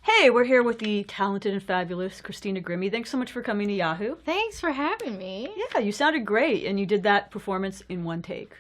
Hey, we're here with the talented and fabulous Christina Grimmie. Thanks so much for coming to Yahoo. Thanks for having me. Yeah, you sounded great, and you did that performance in one take.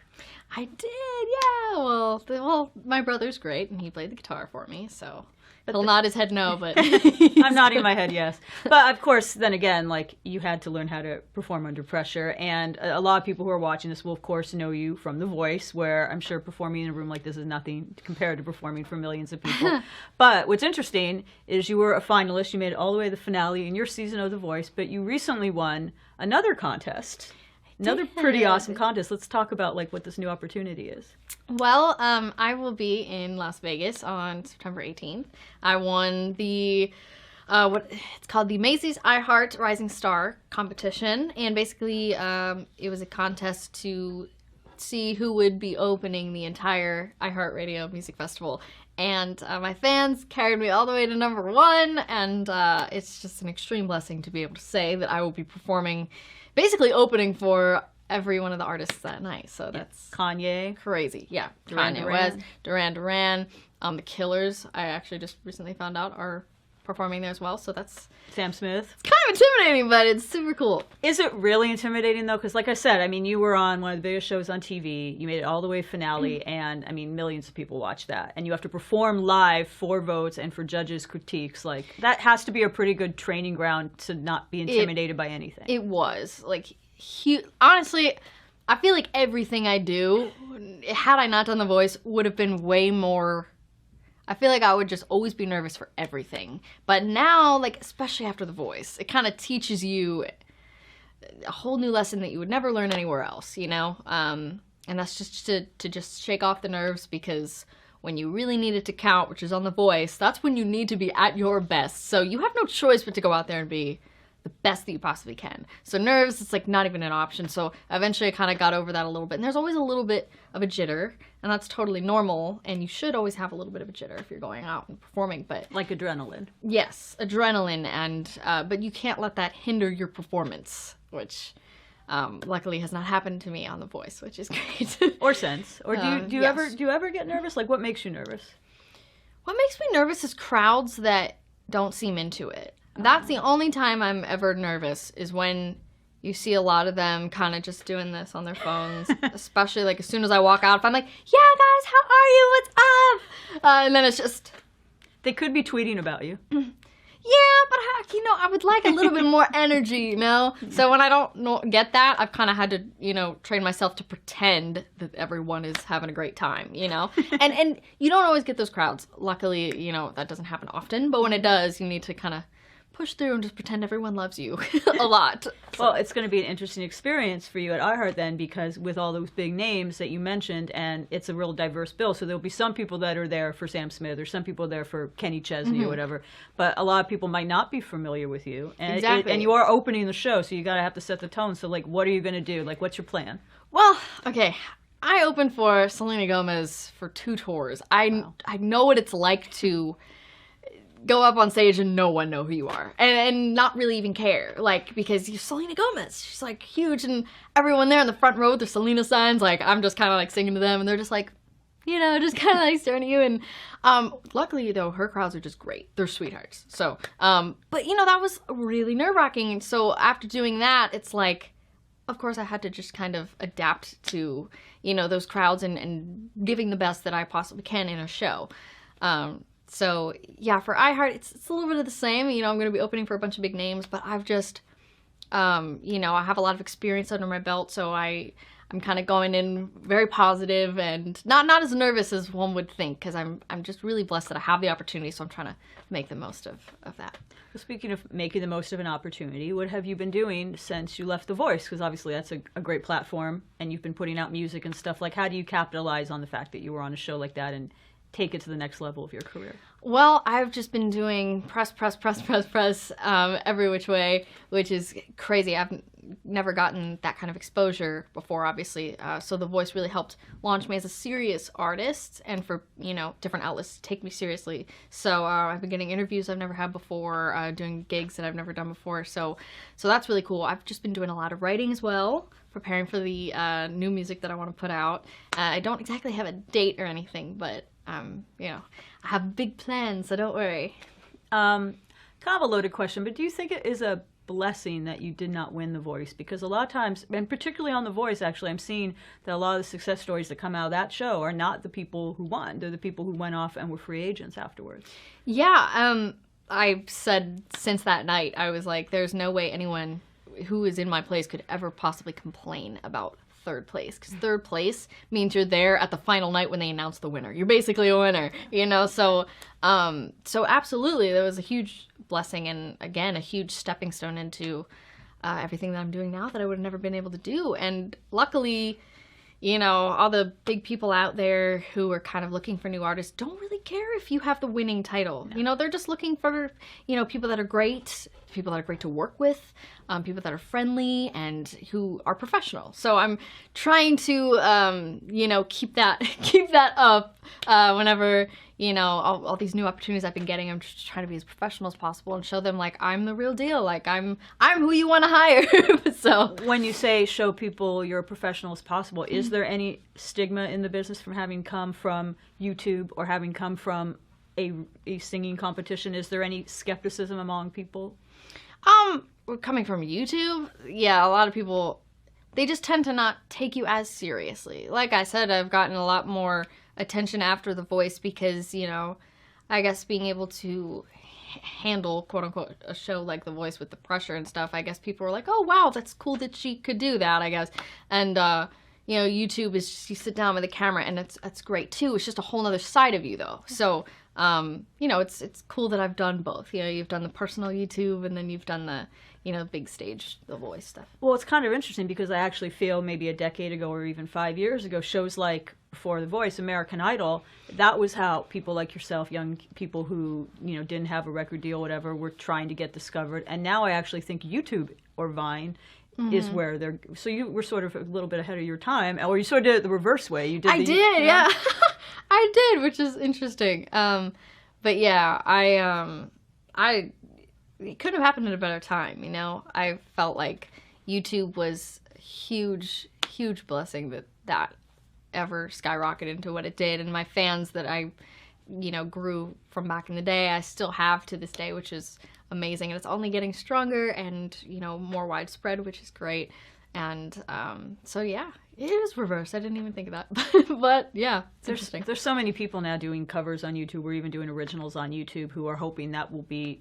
I did, yeah. Well, my brother's great, and he played the guitar for me, so he'll nod his head no, but I'm nodding my head yes. But of course, then again, you had to learn how to perform under pressure, and a lot of people who are watching this will, of course, know you from The Voice, where I'm sure performing in a room like this is nothing compared to performing for millions of people. But what's interesting is you were a finalist. You made it all the way to the finale in your season of The Voice, but you recently won another contest. Another pretty awesome contest. Let's talk about what this new opportunity is. Well, I will be in Las Vegas on September 18th. I won the what it's called the Macy's iHeart Rising Star competition, and basically it was a contest to see who would be opening the entire iHeartRadio Music Festival. And my fans carried me all the way to number one, and it's just an extreme blessing to be able to say that I will be performing, basically opening for every one of the artists that night. So that's Kanye. crazy. Yeah. Duran Kanye Duran. West, Duran Duran, The Killers, I actually just recently found out, are performing there as well. So that's Sam Smith. kind of intimidating, but it's super cool. Is it really intimidating, though? Because like I said, you were on one of the biggest shows on TV. You made it all the way finale, and, millions of people watch that. And you have to perform live for votes and for judges' critiques. That has to be a pretty good training ground to not be intimidated by anything. It was. Honestly, I feel like everything I do, had I not done The Voice, would have been way more... I feel like I would just always be nervous for everything. But now, especially after The Voice, it kind of teaches you a whole new lesson that you would never learn anywhere else, you know? And that's just to just shake off the nerves, because when you really need it to count, which is on The Voice, that's when you need to be at your best. So you have no choice but to go out there and be the best that you possibly can. So nerves, it's not even an option. So eventually I kind of got over that a little bit. And there's always a little bit of a jitter, and that's totally normal. And you should always have a little bit of a jitter if you're going out and performing. But like adrenaline. Yes, adrenaline, and but you can't let that hinder your performance, which luckily has not happened to me on The Voice, which is great. Or since. Or do you yes. ever get nervous? What makes you nervous? What makes me nervous is crowds that don't seem into it. That's the only time I'm ever nervous, is when you see a lot of them kind of just doing this on their phones, especially as soon as I walk out. If I'm like, yeah, guys, how are you? What's up? And then it's just... They could be tweeting about you. Yeah, but I would like a little bit more energy, So when I don't get that, I've kind of had to, train myself to pretend that everyone is having a great time, And you don't always get those crowds. Luckily, that doesn't happen often. But when it does, you need to kind of push through and just pretend everyone loves you a lot. Well, it's going to be an interesting experience for you at iHeart then, because with all those big names that you mentioned, and it's a real diverse bill, so there'll be some people that are there for Sam Smith, or some people there for Kenny Chesney or whatever, but a lot of people might not be familiar with you. And exactly. And you are opening the show, so you got to have to set the tone. So what are you going to do? What's your plan? Well, okay. I opened for Selena Gomez for 2 tours. I know what it's like to go up on stage and no one know who you are, and not really even care, because you're Selena Gomez. She's huge, and everyone there in the front row with their Selena signs, I'm just kind of singing to them, and they're just just kind of staring at you. And luckily though, her crowds are just great. They're sweethearts. So but that was really nerve-wracking. And so after doing that, it's of course I had to just kind of adapt to those crowds and giving the best that I possibly can in a show. So yeah, for iHeart, it's a little bit of the same. I'm going to be opening for a bunch of big names, but I've just, I have a lot of experience under my belt, so I'm kind of going in very positive and not as nervous as one would think, because I'm just really blessed that I have the opportunity, so I'm trying to make the most of that. Well, speaking of making the most of an opportunity, what have you been doing since you left The Voice? Because obviously that's a great platform, and you've been putting out music and stuff. How do you capitalize on the fact that you were on a show like that and take it to the next level of your career? Well, I've just been doing press every which way, which is crazy. I've never gotten that kind of exposure before, obviously. So The Voice really helped launch me as a serious artist, and for, different outlets to take me seriously. So I've been getting interviews I've never had before, doing gigs that I've never done before. So that's really cool. I've just been doing a lot of writing as well, preparing for the new music that I want to put out. I don't exactly have a date or anything, but I have big plans, so don't worry. Kind of a loaded question, but do you think it is a blessing that you did not win The Voice? Because a lot of times, and particularly on The Voice, actually, I'm seeing that a lot of the success stories that come out of that show are not the people who won. They're the people who went off and were free agents afterwards. Yeah, I said since that night, I was like, there's no way anyone who is in my place could ever possibly complain about third place, because third place means you're there at the final night when they announce the winner. You're basically a winner, you know. So absolutely, there was a huge blessing, and again, a huge stepping stone into everything that I'm doing now that I would have never been able to do. And luckily, you know, all the big people out there who are kind of looking for new artists don't really care if you have the winning title. No. You know, they're just looking for, you know, people that are great to work with, people that are friendly and who are professional. So I'm trying to, you know, keep that up whenever, you know, all these new opportunities I've been getting. I'm just trying to be as professional as possible and show them, like, I'm the real deal. Like, I'm who you want to hire. So when you say show people you're a professional as possible, is there any stigma in the business from having come from YouTube or having come from a singing competition? Is there any skepticism among people? Coming from YouTube, yeah, a lot of people, they just tend to not take you as seriously. Like I said, I've gotten a lot more attention after The Voice because, you know, I guess being able to handle, quote unquote, a show like The Voice with the pressure and stuff, I guess people were like, oh, wow, that's cool that she could do that, I guess. And, you know, YouTube is just, you sit down with the camera and that's great too. It's just a whole other side of you though. So, you know, it's cool that I've done both. You know, you've done the personal YouTube and then you've done the, you know, big stage, The Voice stuff. Well, it's kind of interesting because I actually feel maybe a decade ago or even 5 years ago, shows like before The Voice, American Idol, that was how people like yourself, young people who, you know, didn't have a record deal, whatever, were trying to get discovered. And now I actually think YouTube or Vine is where they're, so you were sort of a little bit ahead of your time, or you sort of did it the reverse way. You did. Yeah. I did, which is interesting. But yeah, it couldn't have happened at a better time, you know? I felt like YouTube was a huge blessing that ever skyrocketed into what it did. And my fans that I, you know, grew from back in the day, I still have to this day, which is amazing. And it's only getting stronger and, you know, more widespread, which is great. And so, yeah, it is reversed. I didn't even think of that. But yeah, it's interesting. There's so many people now doing covers on YouTube or even doing originals on YouTube who are hoping that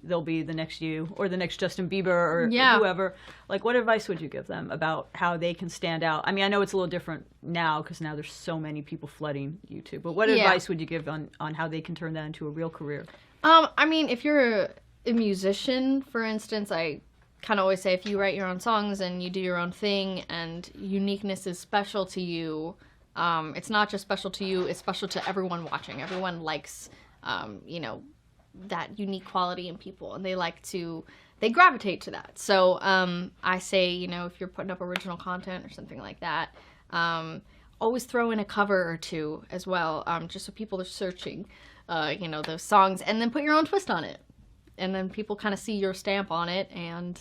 they'll be the next you or the next Justin Bieber or whoever. Like, what advice would you give them about how they can stand out? I mean, I know it's a little different now because now there's so many people flooding YouTube. But what advice would you give on how they can turn that into a real career? I mean, if you're a musician, for instance, I kind of always say if you write your own songs and you do your own thing and uniqueness is special to you, it's not just special to you, it's special to everyone watching. Everyone likes, you know, that unique quality in people, and they gravitate to that. So I say, you know, if you're putting up original content or something like that, always throw in a cover or two as well, just so people are searching, you know, those songs, and then put your own twist on it. And then people kind of see your stamp on it, and,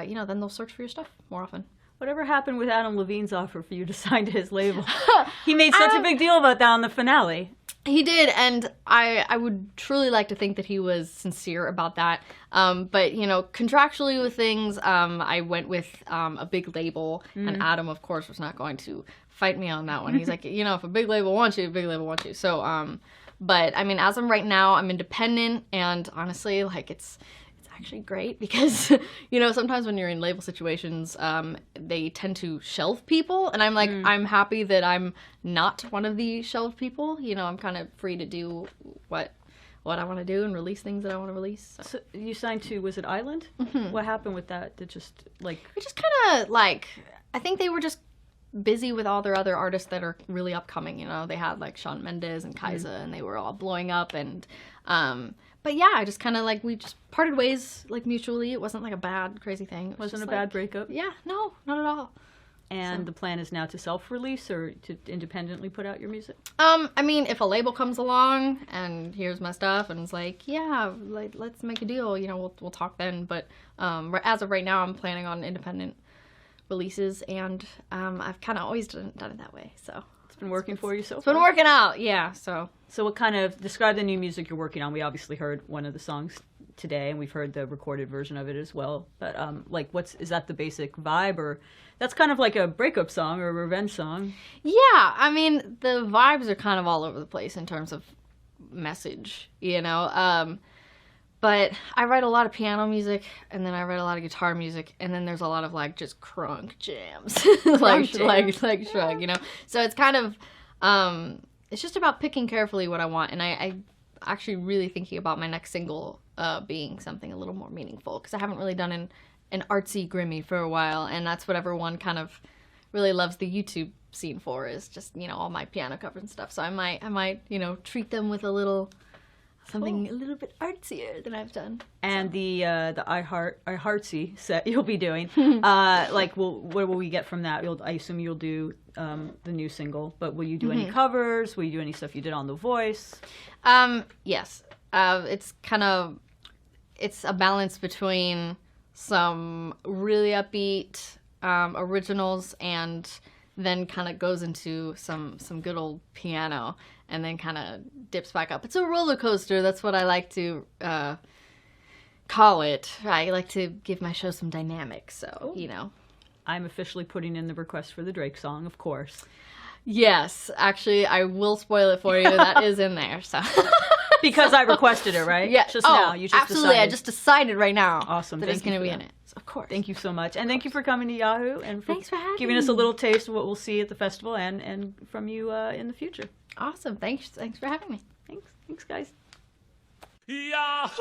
you know, then they'll search for your stuff more often. Whatever happened with Adam Levine's offer for you to sign to his label? He made such a big deal about that on the finale. He did, and I would truly like to think that he was sincere about that. But, you know, contractually with things, I went with a big label, and Adam, of course, was not going to fight me on that one. He's like, you know, if a big label wants you, a big label wants you. So, but, I mean, as of right now, I'm independent, and honestly, like, it's actually great because, you know, sometimes when you're in label situations, they tend to shelve people, and I'm like, I'm happy that I'm not one of the shelved people. You know, I'm kind of free to do what I want to do and release things that I want to release. So you signed to, was it Island? What happened with that? It just kind of, like, I think they were just busy with all their other artists that are really upcoming. You know, they had like Shawn Mendes and Kaisa, and they were all blowing up, and but yeah, I just kind of, like, we just parted ways, like, mutually. It wasn't like a bad crazy thing. It wasn't a bad breakup. Yeah, no, not at all. And the plan is now to self-release or to independently put out your music? I mean, if a label comes along and hears my stuff and is like, yeah, like, let's make a deal, you know, we'll talk then. But as of right now, I'm planning on independent releases, and I've kind of always done it that way. So it's been working for you so far? It's been working out, yeah. So what kind of, describe the new music you're working on? We obviously heard one of the songs today, and we've heard the recorded version of it as well. But like, is that the basic vibe, or that's kind of like a breakup song or a revenge song? Yeah, I mean, the vibes are kind of all over the place in terms of message, you know. But I write a lot of piano music, and then I write a lot of guitar music, and then there's a lot of like just crunk jams, like shrug, you know. So it's kind of it's just about picking carefully what I want, and I actually really thinking about my next single being something a little more meaningful, because I haven't really done an artsy Grimmie for a while, and that's what everyone kind of really loves the YouTube scene for, is just, you know, all my piano covers and stuff. So I might, you know, treat them with a little something a little bit artsier than I've done. And the I Heartsy set you'll be doing, like, what will we get from that? I assume you'll do the new single, but will you do any covers? Will you do any stuff you did on The Voice? Yes. It's a balance between some really upbeat originals, and then kind of goes into some good old piano, and then kind of dips back up. It's a roller coaster. That's what I like to call it. I like to give my show some dynamics, so, you know. I'm officially putting in the request for the Drake song, of course. Yes, actually, I will spoil it for you. That is in there, so. Because I requested it, right? Yeah. Just now. You just absolutely. decided. I just decided right now. Awesome. That it's going to be in it. So, of course. Thank you so much. And thank you for coming to Yahoo, and Thanks for having giving me. us a little taste of what we'll see at the festival and from you in the future. Awesome. Thanks for having me. Thanks, guys. Yahoo!